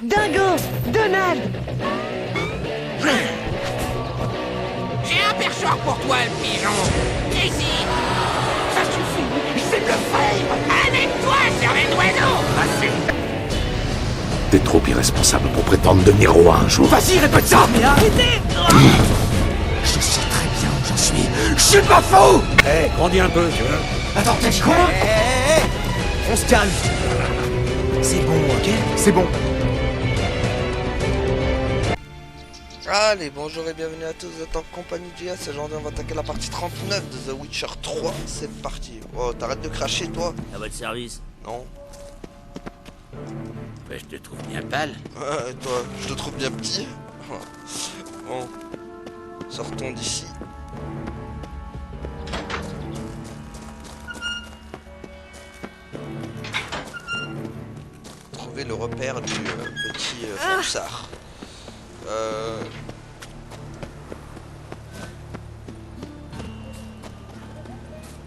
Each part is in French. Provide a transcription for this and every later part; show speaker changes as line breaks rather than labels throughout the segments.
Dingo! Donald!
J'ai un perchoir pour toi, le pigeon. Ici. Ça suffit. C'est le frère. Avec toi, cervelle d'oiseau. Assez.
T'es trop irresponsable pour prétendre devenir roi un jour.
Vas-y, répète ça.
Mais arrêtez!
Je sais très bien où j'en suis. Je suis pas fou.
Hé, grandis un peu, tu vois.
Attends, t'as dit quoi?
On se calme. C'est bon, ok?
C'est bon.
Allez, bonjour et bienvenue à tous, vous êtes en compagnie de JS. Aujourd'hui on va attaquer la partie 39 de The Witcher 3, c'est parti. Oh, t'arrêtes de cracher toi?
À votre service.
Non.
Ouais, je te trouve bien pâle.
Ouais, toi, je te trouve bien petit. Bon, sortons d'ici. Trouver le repère du petit forçard.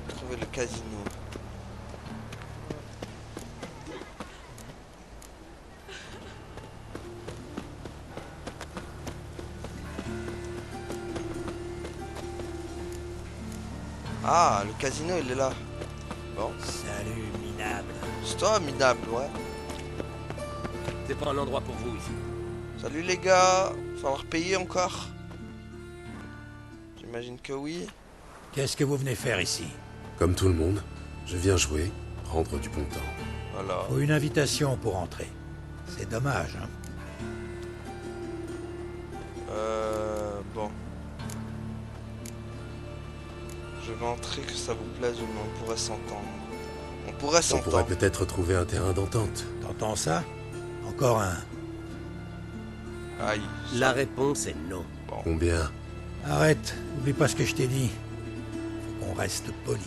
Trouver le casino. Ah, le casino il est là. Bon.
Salut, minable.
C'est toi, minable, ouais.
C'est pas un endroit pour vous ici.
Salut les gars, falloir payer encore? J'imagine que oui.
Qu'est-ce que vous venez faire ici?
Comme tout le monde, je viens jouer, rendre du bon temps.
Voilà.
Faut une invitation pour entrer. C'est dommage, hein?
Bon. Je vais entrer, que ça vous plaise ou non, on pourrait s'entendre. On pourrait
On pourrait
s'entendre.
peut-être trouver un terrain d'entente.
T'entends ça? Encore un.
Aïe.
La réponse est non.
Combien?
Arrête, oublie pas ce que je t'ai dit. Faut qu'on reste poli.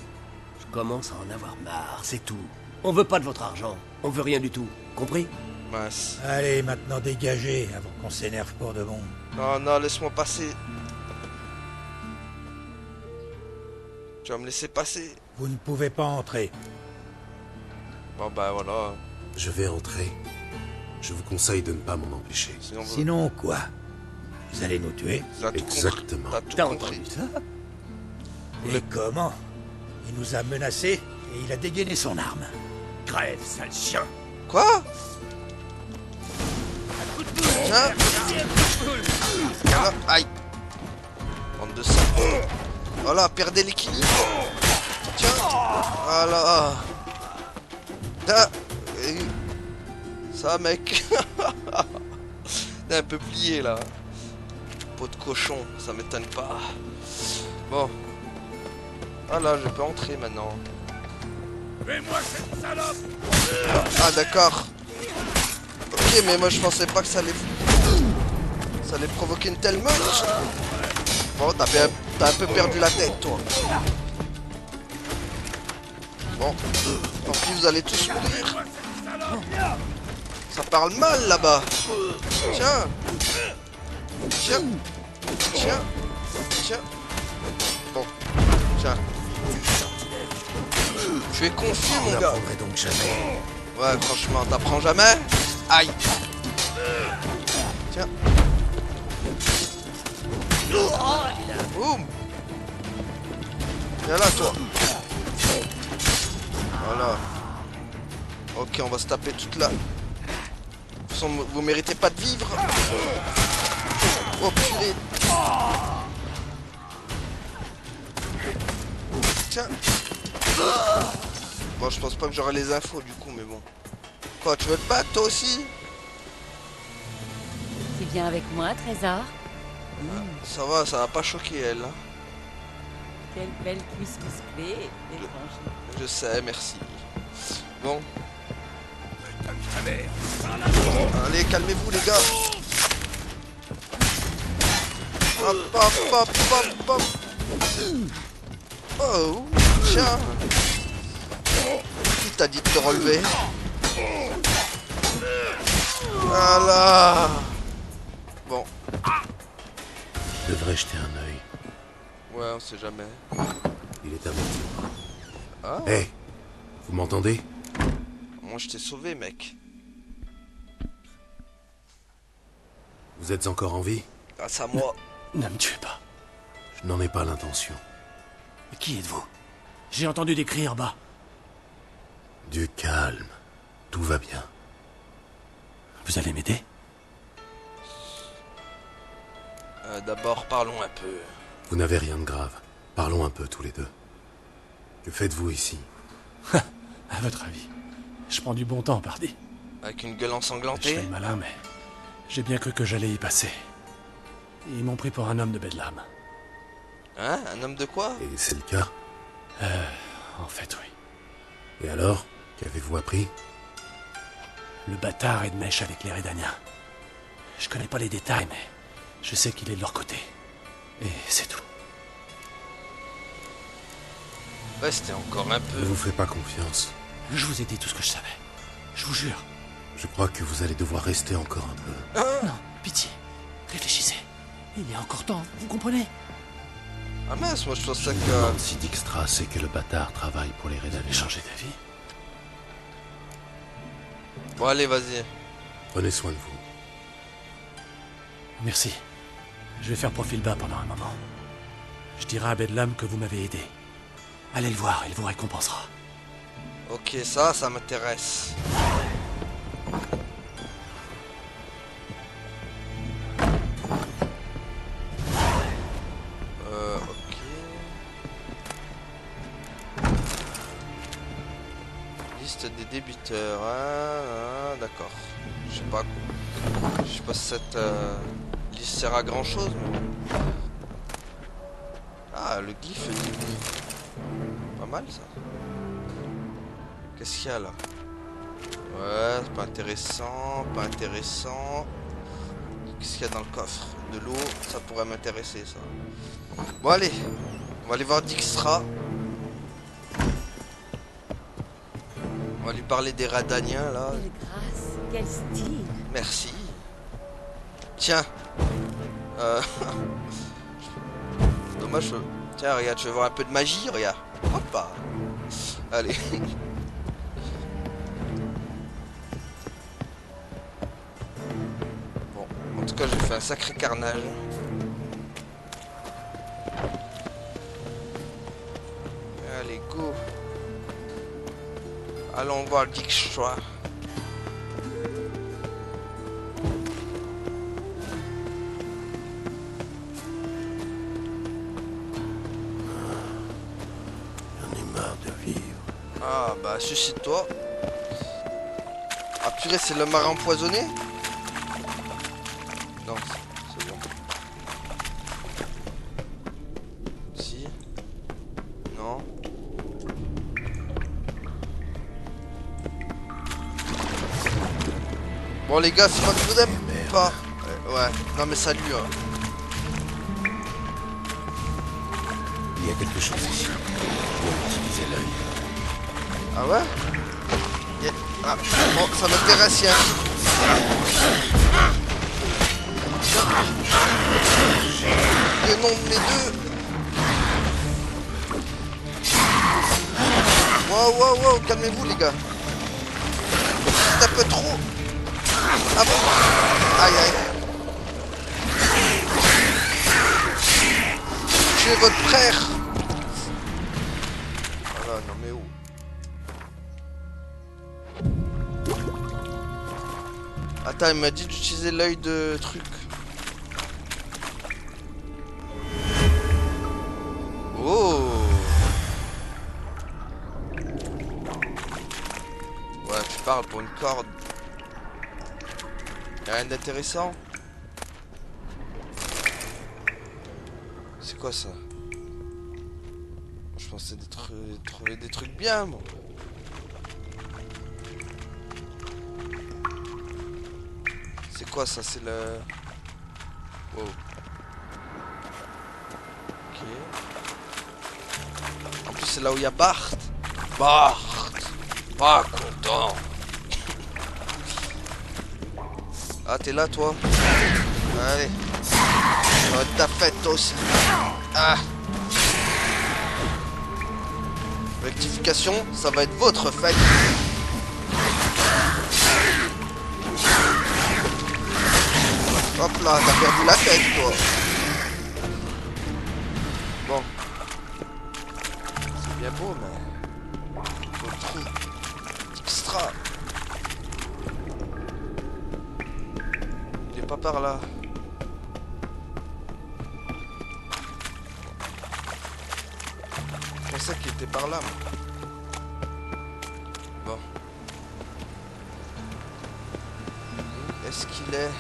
Je commence à en avoir marre, c'est tout. On veut pas de votre argent. On veut rien du tout. Compris?
Mince.
Allez, maintenant dégagez, avant qu'on s'énerve pour de bon.
Non, non, laisse-moi passer. Tu vas me laisser passer.
Vous ne pouvez pas entrer.
Bon bah voilà.
Je vais entrer. Je vous conseille de ne pas m'en empêcher.
Sinon,
Sinon, quoi? Vous allez nous tuer?
t'as tout
Exactement.
compris. T'as tout
T'as
compris.
entendu ça?
Et comment? Il nous a menacés et il a dégainé son arme.
Crève, sale chien.
Quoi? Tiens. Voilà. Aïe. Bande de sang. Voilà, perdez l'équilibre. Tiens. Voilà. Tiens. Ça, mec. T'es un peu plié, là. Peau de cochon, ça m'étonne pas. Bon. Voilà, je peux entrer maintenant.
Fais-moi cette salope.
Ah, d'accord. Ok, mais moi je pensais pas que ça allait provoquer une telle meute. Bon, t'as un peu perdu la tête, toi. Bon, tant pis, vous allez tous mourir. Ça parle mal là-bas. Tiens. Tiens. Tiens. Tiens. Bon, tiens. Tu es confus,
On
mon gars.
n'apprendrait donc jamais.
Ouais, franchement, t'apprends jamais? Aïe. Tiens. Boum. Viens là, toi. Voilà. Ok, on va se taper toute la... De toute façon, vous méritez pas de vivre. Oh, purée. Tiens. Bon, je pense pas que j'aurai les infos, du coup, mais bon. Quoi, tu veux te battre, toi aussi?
Tu viens avec moi, Trésor?
Ça va pas choquer, elle. Hein.
Quelle belle cuisse musclée, étrange.
Je sais, merci. Bon. Allez, calmez-vous, les gars. Hop, hop, hop, hop, hop. Oh, tiens. Qui t'a dit de te relever? Voilà. Bon.
Je devrais jeter un œil.
Ouais, on sait jamais.
Il est à mon tour.
Ah,
Hé, vous m'entendez?
moi je t'ai sauvé, mec.
Vous êtes encore en vie?
Grâce à moi.
Ne me tuez pas.
Je n'en ai pas l'intention.
Qui êtes-vous? J'ai entendu des cris en bas.
Du calme. Tout va bien.
Vous allez m'aider?
D'abord, parlons un peu.
Vous n'avez rien de grave. Parlons un peu tous les deux. Que faites-vous ici?
À votre avis, je prends du bon temps, pardi.
Avec une gueule
Je
ensanglantée.
fais le malin, mais j'ai bien cru que j'allais y passer. Ils m'ont pris pour un homme de Bedlam.
Hein? Un homme de quoi?
Et c'est le cas?
En fait, oui.
Et alors? Qu'avez-vous appris?
Le bâtard est de mèche avec les Redaniens. Je connais pas les détails, mais je sais qu'il est de leur côté. Et c'est tout.
Restez encore un
Je
peu.
ne vous fais pas confiance.
Je vous ai dit tout ce que je savais. Je vous jure.
Je crois que vous allez devoir rester encore un peu.
Non, pitié. Réfléchissez. Il y a encore temps, vous comprenez?
Ah mince, moi je pensais
Je me
que...
demande si Dijkstra sait que le bâtard travaille pour les
Vous avez
Redaniens.
changé d'avis?
Bon allez, vas-y.
Prenez soin de vous.
Merci. Je vais faire profil bas pendant un moment. Je dirai à Bedlam que vous m'avez aidé. Allez le voir, il vous récompensera.
Ok, ça m'intéresse. Ok. Liste des débiteurs. D'accord. Je sais pas si cette liste sert à grand chose, mais bon. Ah, le glyphe dit. Pas mal ça. Qu'est-ce qu'il y a là? Ouais, c'est pas intéressant, pas intéressant. Qu'est-ce qu'il y a dans le coffre? De l'eau, ça pourrait m'intéresser ça. Bon allez, on va aller voir Dijkstra. On va lui parler des Radaniens là.
Quelle grâce, quel style.
Merci. Tiens. Dommage. Tiens, regarde, je vais voir un peu de magie, regarde. Hop. Allez. Bon, en tout cas, j'ai fait un sacré carnage. Allez, go. Allons voir Dijkstra.
J'en ai marre de vivre.
Ah bah suicide-toi. Ah purée, c'est le marin empoisonné? Non, c'est bon. Si. Non. Bon les gars, c'est moi qui vous aime pas. Ouais, non mais salut hein.
Il y a quelque chose ici. Je dois utiliser l'œil.
Ah ouais? Ah, bon, ça m'intéresse, hein. Le nom de mes deux. Wow, calmez-vous les gars. C'est un peu trop. Ah bon? Aïe. Tuez votre frère. Voilà, non mais où? Attends, il m'a dit d'utiliser l'œil de truc. Oh! Ouais, tu parles pour une corde. Y'a rien d'intéressant? C'est quoi ça? Je pensais trouver des trucs bien, moi. C'est quoi ça? C'est le... Wow. Ok. En plus c'est là où il y a Bart. Bart! Pas content. Ah t'es là toi? Allez. Ça va être ta fête toi aussi. Ah. Rectification, ça va être votre fête. Hop là, t'as perdu la tête, toi. Bon. C'est bien beau, mais... faut le trou. Extra. Il est pas par là. Je pensais qu'il était par là, moi. Bon. Est-ce qu'il est...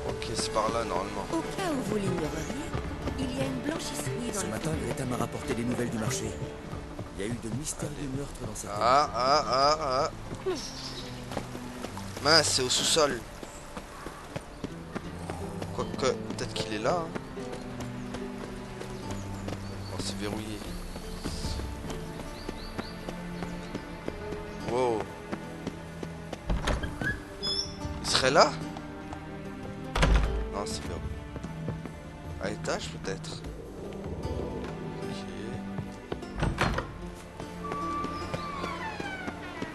Ok, c'est par là, normalement.
Au cas où vous l'ignoreriez, il y a une blanchisserie dans
Ce
le
matin, Greta m'a rapporté des nouvelles du marché. Il y a eu de mystérieux meurtres dans cette
Ah. Mince, c'est au sous-sol. Quoique, peut-être qu'il est là. Hein. Oh, c'est verrouillé. Wow. Il serait là? Non, c'est verrouillé. À étage, peut-être.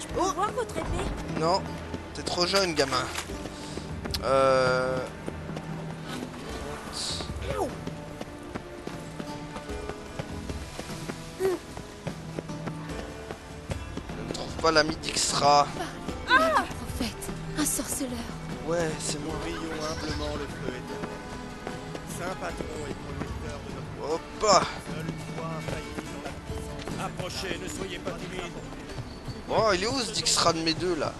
Je peux voir votre épée?
Non, t'es trop jeune, gamin. Je ne trouve pas l'ami d'Ixtra.
Ah, prophète, un sorceleur.
Ouais, c'est moi.
Prions humblement le feu éternel. Saint patron et protecteur de notre
Hoppa.
seule foi infaillible dans la puissance. Approchez, ne soyez pas timides.
Oh, il est où ce Dijkstra de mes deux là?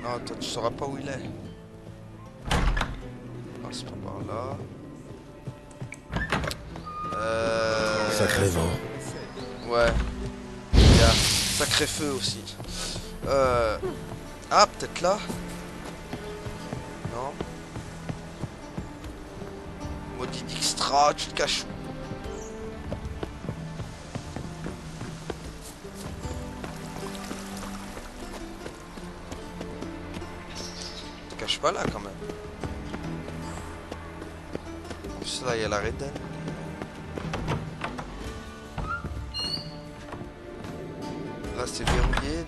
Non, toi tu sauras pas où il est. Ah, c'est pas par là.
Sacré vent.
Ouais. Il y a sacré feu aussi. Ah, peut-être là? Non. Maudit Dijkstra, tu te caches où? Tu te caches pas là quand même. En plus là, il y a la Redden. Là, c'est verrouillé.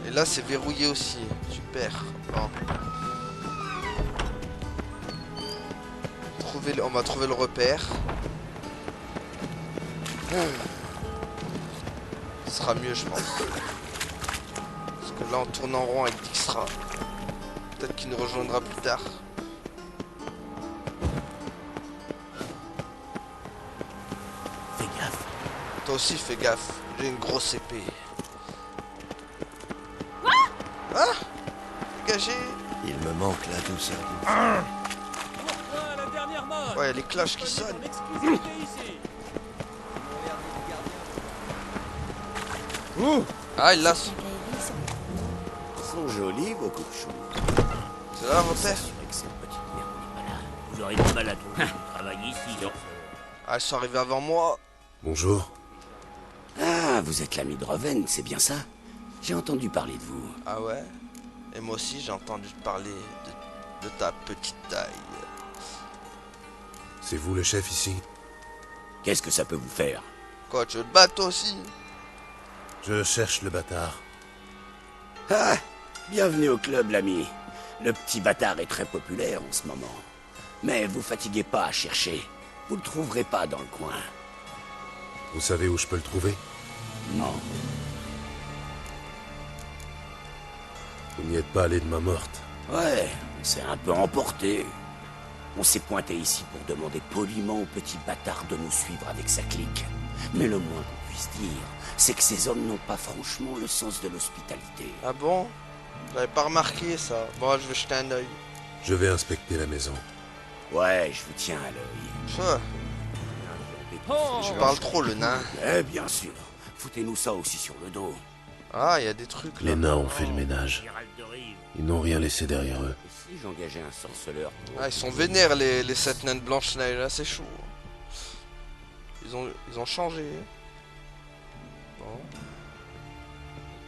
Et là, c'est verrouillé aussi. Super. Bon. On va trouver le repère. Ce sera mieux, je pense. Parce que là, on tourne en rond avec Dijkstra. Peut-être qu'il nous rejoindra plus tard.
Fais gaffe.
Toi aussi, fais gaffe. J'ai une grosse épée. Ah, dégagez.
Il me manque la douceur.
La dernière mode.
Ouais, il y a les cloches qui sonnent.
Exclusivité ici.
Ah, il l'a.
Ils sont jolis, vos coups de chou.
C'est là, repère.
Vous aurez du mal à trouver du travail ici.
Ah, ils sont arrivés avant moi.
Bonjour.
Ah, vous êtes l'ami de Reven, c'est bien ça? J'ai entendu parler de vous.
Ah ouais. Et moi aussi, j'ai entendu parler de ta petite taille.
C'est vous le chef ici?
Qu'est-ce que ça peut vous faire?
Quoi, tu veux te battre toi aussi?
Je cherche le bâtard.
Ah, bienvenue au club, l'ami. Le petit bâtard est très populaire en ce moment. Mais vous fatiguez pas à chercher. Vous le trouverez pas dans le coin.
Vous savez où je peux le trouver?
Non.
Vous n'y êtes pas allé de main morte.
Ouais, on s'est un peu emporté. On s'est pointé ici pour demander poliment au petit bâtard de nous suivre avec sa clique. Mais le moins qu'on puisse dire, c'est que ces hommes n'ont pas franchement le sens de l'hospitalité.
Ah bon? J'avais pas remarqué ça. Bon, je vais jeter un œil.
Je vais inspecter la maison.
Ouais, je vous tiens à l'œil.
Ça, je parle trop, le nain.
Eh bien sûr, foutez-nous ça aussi sur le dos.
Ah, il y a des trucs là.
Les nains ont fait le ménage.
Gérald de Rive.
Ils n'ont rien laissé derrière eux.
Et si j'engageais un sorceleur pour...
Ah, ils sont vénères les 7 nains de Blanche-Neige, là, c'est chaud. Ils ont changé. Bon.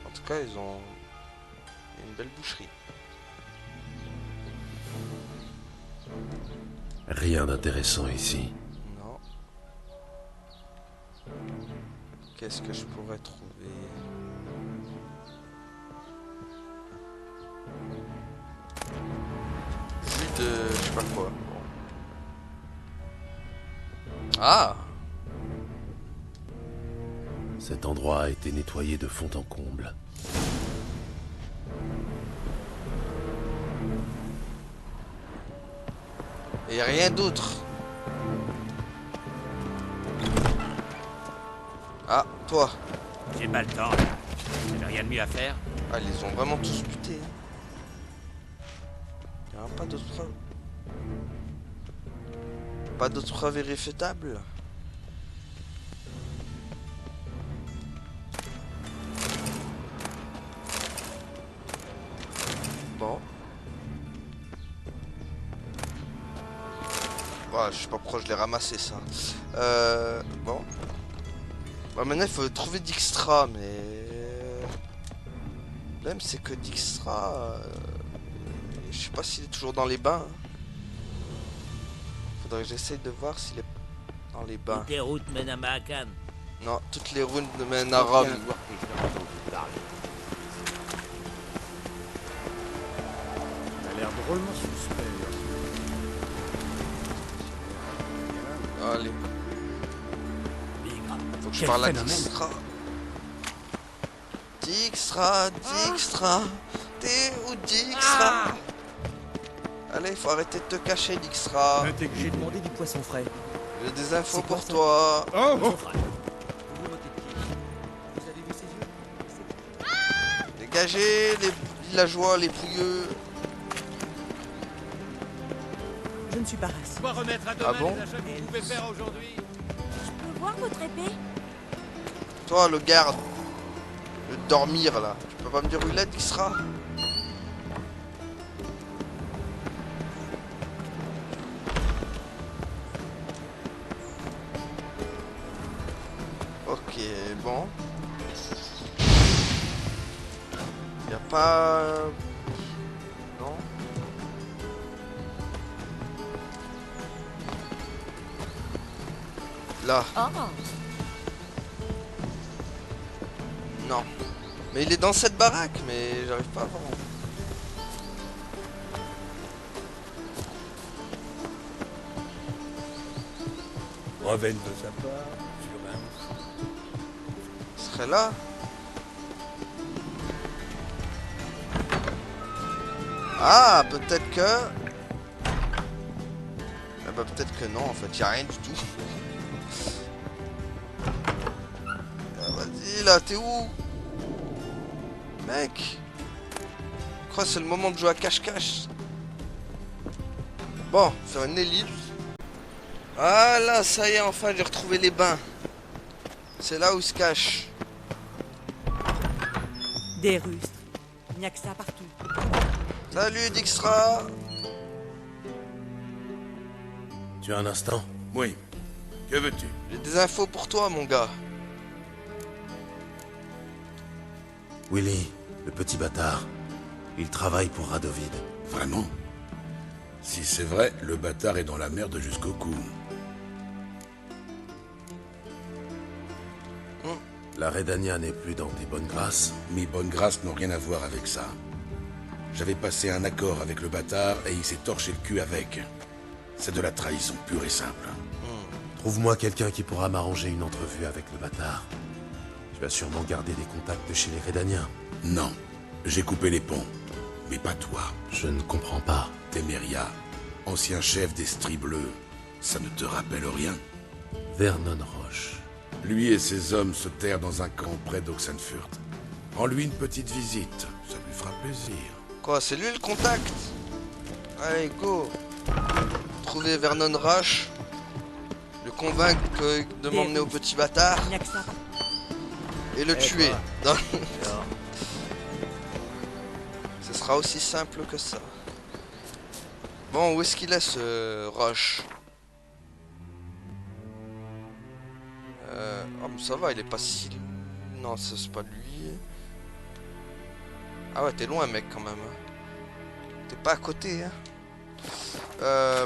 En tout cas, ils ont Il y a une belle boucherie.
Rien d'intéressant ici.
Non. Qu'est-ce que je pourrais trouver? Jus de... je sais pas quoi. Bon. Ah!
Cet endroit a été nettoyé de fond en comble.
Et rien d'autre. Ah, toi.
J'ai pas le temps, là. J'avais rien de mieux à faire.
Ah, ils les ont vraiment tous butés. Il n'y a pas d'autres preuves. Pas d'autres preuves irréfutables. Bon. Ouais, je sais pas pourquoi je l'ai ramassé ça. Bon. Bah maintenant il faut trouver Dijkstra, mais... Même c'est que Dijkstra... Je sais pas s'il est toujours dans les bains. Faudrait que j'essaye de voir s'il est dans les bains.
Toutes les routes mènent à Mahakan.
Non, toutes les routes mènent à Rome.
Il a l'air drôlement suspect.
Allez.
Bigre.
Faut que je
Quel
parle à
phénomène.
Dijkstra. Dijkstra, Dijkstra. T'es où Dijkstra? Allez, faut arrêter de te cacher Dijkstra.
J'ai demandé du poisson frais.
J'ai des infos
C'est quoi,
pour
ça?
toi.
Oh,
Dégagez les villageois, les pouilleux.
je ne suis pas raciste.
Ah bon?
Je peux voir votre épée?
Toi, le garde. Le dormir là. Tu peux pas me dire où il est, Dijkstra? Ok, bon. Y a pas... Non. Là,
Oh,
non. Mais il est dans cette baraque, mais j'arrive pas à voir.
Reven de sa part, sur un...
Il serait là. Ah, peut-être que... Ah bah peut-être que non, en fait, y a rien du tout. Ah, vas-y, là, t'es où? Mec, je crois que c'est le moment de jouer à cache-cache. Bon, faire une ellipse. Ah là, ça y est, enfin j'ai retrouvé les bains. C'est là où il se cache.
Des rustres. Il n'y a que ça partout.
Salut Dijkstra.
Tu as un instant?
Oui. Que veux-tu?
J'ai des infos pour toi, mon gars.
Willy, le petit bâtard. Il travaille pour Radovid.
Vraiment? Si c'est vrai, le bâtard est dans la merde jusqu'au cou.
La Redania n'est plus dans tes bonnes grâces.
Mes bonnes grâces n'ont rien à voir avec ça. J'avais passé un accord avec le bâtard et il s'est torché le cul avec. C'est de la trahison pure et simple.
Trouve-moi quelqu'un qui pourra m'arranger une entrevue avec le bâtard. Tu as sûrement gardé des contacts chez les Redaniens.
Non, j'ai coupé les ponts. Mais pas toi.
Je ne comprends pas.
Temeria, ancien chef des Stries Bleus. Ça ne te rappelle rien?
Vernon Roche.
Lui et ses hommes se terrent dans un camp près d'Oxenfurt. Rends-lui une petite visite, ça lui fera plaisir.
Quoi, c'est lui le contact? Allez, go. Trouver Vernon Roche. Le convaincre de m'emmener au petit bâtard.
Il n'y a que ça partout.
Et le tuer. Non. Ce sera aussi simple que ça. Bon, où est-ce qu'il est ce Roche? Oh mais ça va, il est pas si... Non, ça c'est pas lui. Ah ouais, t'es loin, mec, quand même. T'es pas à côté, hein.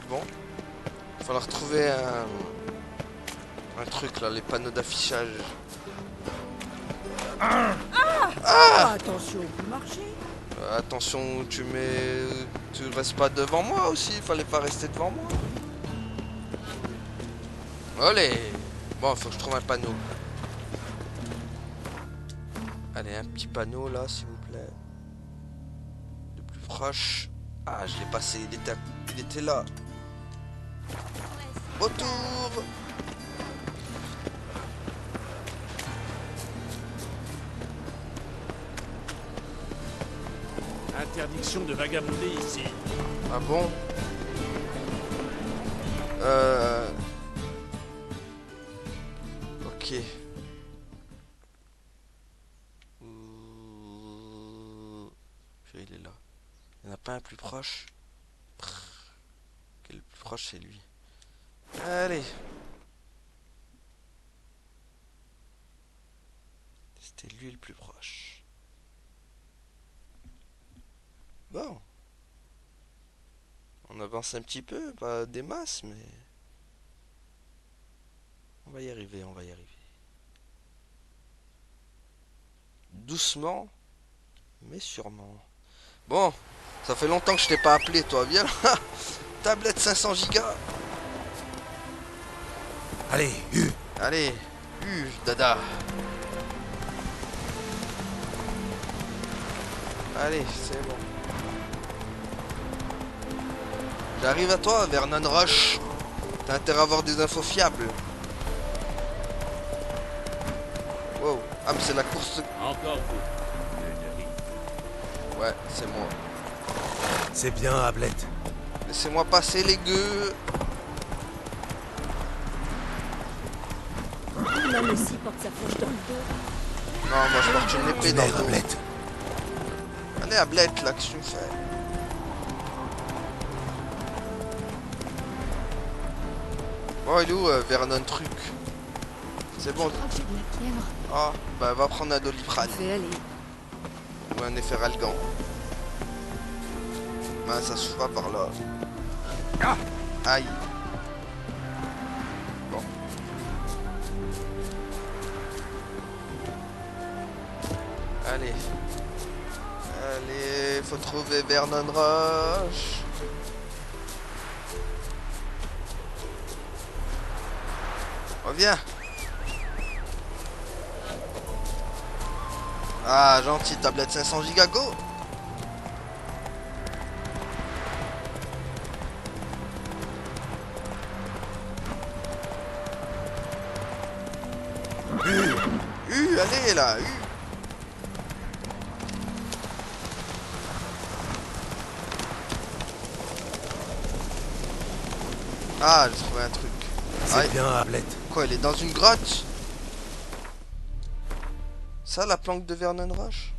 Bon. Il va falloir retrouver un truc, là, les panneaux d'affichage.
Attention, vous marchez.
Attention, tu restes pas devant moi aussi, il fallait pas rester devant moi. Allez. Bon, faut que je trouve un panneau. Allez, un petit panneau là, s'il vous plaît. De plus proche. Ah, je l'ai passé, il était là. Retour.
Interdiction de vagabonder ici.
Ah bon? Ok. Il est là. Il n'y en a pas un plus proche? Ok, le plus proche c'est lui. Allez. C'était lui le plus proche. Bon. On avance un petit peu, pas des masses, mais... On va y arriver, on va y arriver. Doucement, mais sûrement. Bon, ça fait longtemps que je t'ai pas appelé, toi. Viens là. Tablette 500 Go.
Allez,
Allez, dada. Allez, c'est bon. J'arrive à toi, Vernon Roche. T'as intérêt à avoir des infos fiables. Wow. Ah, mais c'est la course.
Encore vous.
Ouais, c'est moi.
C'est bien, Ablette.
Laissez-moi passer, les gueux.
L'homme aussi porte sa flèche dans le dos.
Non, moi je porte une épée dans le dos.
Ablette.
Allez, Ablette, là, qu'est-ce que tu me fais? Oh, il est où, Vernon Truc? C'est bon.
Je crois que j'ai de la fièvre.
Ah, bah va prendre un Doliprane.
Je vais aller.
Ou un Efferalgan. Ben, ça se pas par là. Ah, aïe. Bon. Allez. Allez, faut trouver Vernon Roche. Reviens. Ah, gentil, tablette 500 Go. Go. Allez là, Ah, j'ai trouvé un truc.
C'est bien, Ablette.
Quoi, il est dans une grotte? Ça, la planque de Vernon Roche?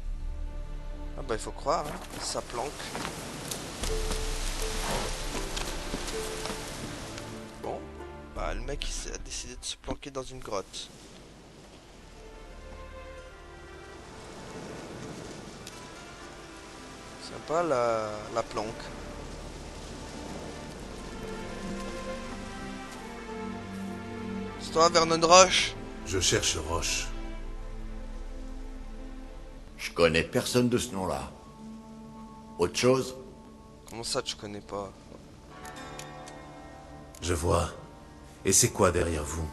Ah bah, il faut croire, hein. Sa planque. Bon, bah, le mec, il a décidé de se planquer dans une grotte. Sympa, la planque. C'est toi, Vernon Roche?
Je cherche Roche.
Je connais personne de ce nom-là. Autre chose?
Comment ça, tu connais pas?
Je vois. Et c'est quoi derrière vous?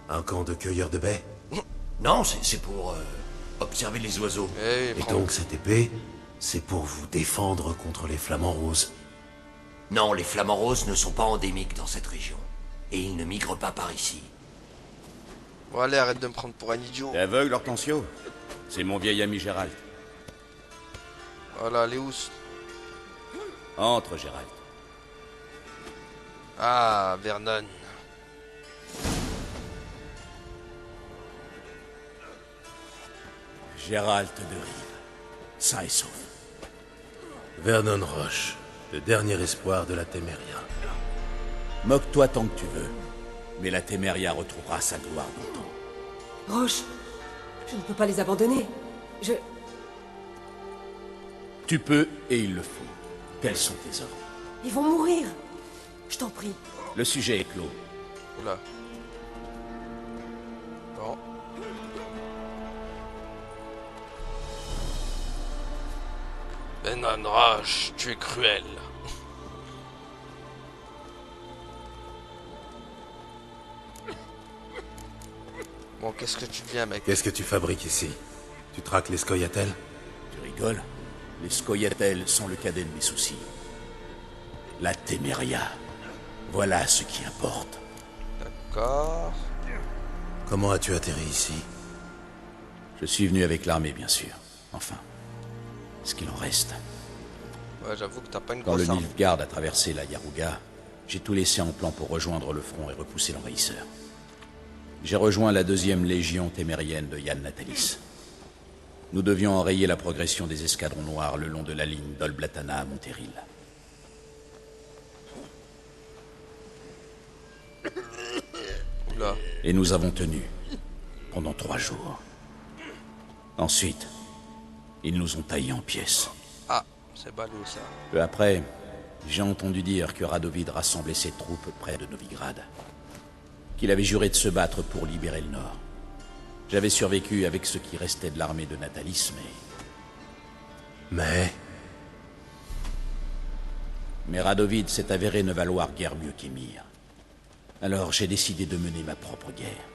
Un camp de cueilleurs de baies?
Non, c'est pour observer les oiseaux.
Eh,
Et donc cette épée, c'est pour vous défendre contre les flamants roses?
Non, les flamants roses ne sont pas endémiques dans cette région. Et ils ne migrent pas par ici.
Bon, allez, arrête de me prendre pour un idiot.
T'es aveugle, Hortensio? C'est mon vieil ami Gérald.
Voilà, allez où?
Entre, Gérald.
Ah, Vernon.
Gérald de Rive, sain et sauf.
Vernon Roche, le dernier espoir de la Téméria.
Moque-toi tant que tu veux. Mais la Téméria retrouvera sa gloire dans ton.
Roche, je ne peux pas les abandonner.
Tu peux et il le faut. Tels sont tes ordres.
Ils vont mourir. Je t'en prie.
Le sujet est clos.
Oula. Bon. Benan Rush, tu es cruel. Bon, qu'est-ce que tu deviens, mec?
Qu'est-ce que tu fabriques ici? Tu traques les Scoia'tael?
Tu rigoles? Les Scoia'tael sont le cadet de mes soucis. La Téméria. Voilà ce qui importe.
D'accord.
Comment as-tu atterri ici?
Je suis venu avec l'armée, bien sûr. Enfin, ce qu'il en reste.
Ouais, j'avoue que t'as pas une
Quand le
grosse arme.
Nilfgaard a traversé la Yaruga, j'ai tout laissé en plan pour rejoindre le front et repousser l'envahisseur. J'ai rejoint la 2e légion témérienne de Yann Natalis. Nous devions enrayer la progression des escadrons noirs le long de la ligne d'Olblatana à Monteril.
Oula.
Et nous avons tenu pendant 3 jours. Ensuite, ils nous ont taillés en pièces.
Ah, c'est ballot ça.
Peu après, j'ai entendu dire que Radovid rassemblait ses troupes près de Novigrad. Qu'il avait juré de se battre pour libérer le Nord. J'avais survécu avec ce qui restait de l'armée de Natalis, Mais Radovid s'est avéré ne valoir guère mieux qu'Emir. Alors j'ai décidé de mener ma propre guerre.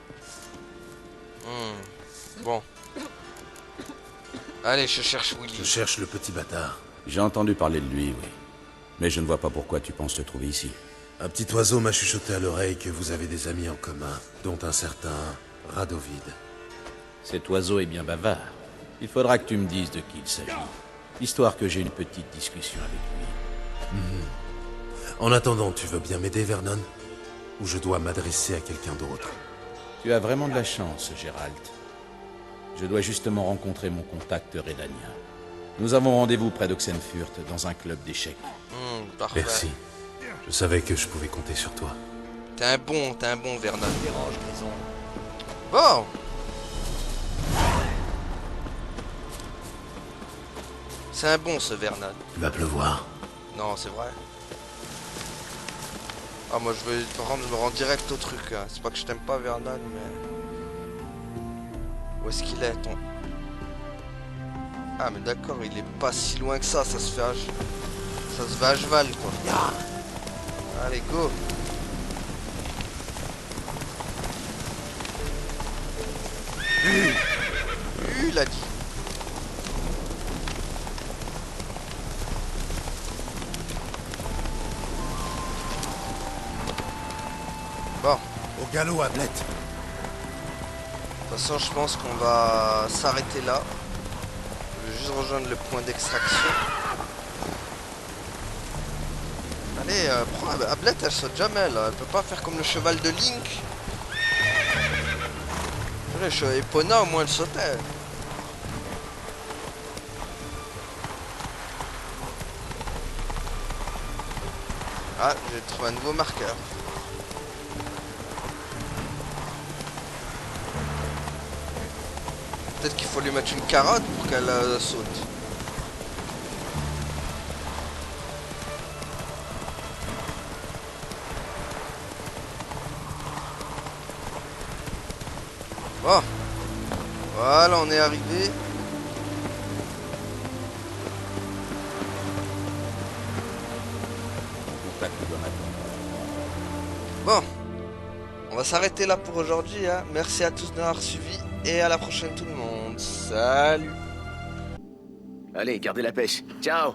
Bon. Allez, je cherche
Je
Willy.
cherche le petit bâtard.
J'ai entendu parler de lui, oui. Mais je ne vois pas pourquoi tu penses te trouver ici.
Un petit oiseau m'a chuchoté à l'oreille que vous avez des amis en commun, dont un certain Radovid.
Cet oiseau est bien bavard. Il faudra que tu me dises de qui il s'agit. Histoire que j'ai une petite discussion avec lui.
En attendant, tu veux bien m'aider, Vernon? Ou je dois m'adresser à quelqu'un d'autre?
Tu as vraiment de la chance, Gérald. Je dois justement rencontrer mon contact Redanien. Nous avons rendez-vous près d'Oxenfurt, dans un club d'échecs.
Parfait.
Merci. Je savais que je pouvais compter sur toi.
T'es un bon, Vernon.
Dérange, maison.
Bon. C'est un bon, ce Vernon.
Il va pleuvoir.
Non, c'est vrai. Ah, moi, je me rends direct au truc. Hein. C'est pas que je t'aime pas, Vernon, mais... Où est-ce qu'il est, ton... Ah, mais d'accord, il est pas si loin que ça. Ça se fait à cheval, quoi. Allez, go. Il a dit. Bon.
Au galop, Ablette.
De toute façon, je pense qu'on va s'arrêter là. Je vais juste rejoindre le point d'extraction. Allez, prends Ablette, elle saute jamais là. Elle peut pas faire comme le cheval de Link. Epona, au moins, elle sautait. Ah, j'ai trouvé un nouveau marqueur. Peut-être qu'il faut lui mettre une carotte pour qu'elle saute. Bon. Voilà, on est arrivé. Bon. On va s'arrêter là pour aujourd'hui. Hein. Merci à tous d'avoir suivi. Et à la prochaine tout le monde. Salut.
Allez, gardez la pêche. Ciao.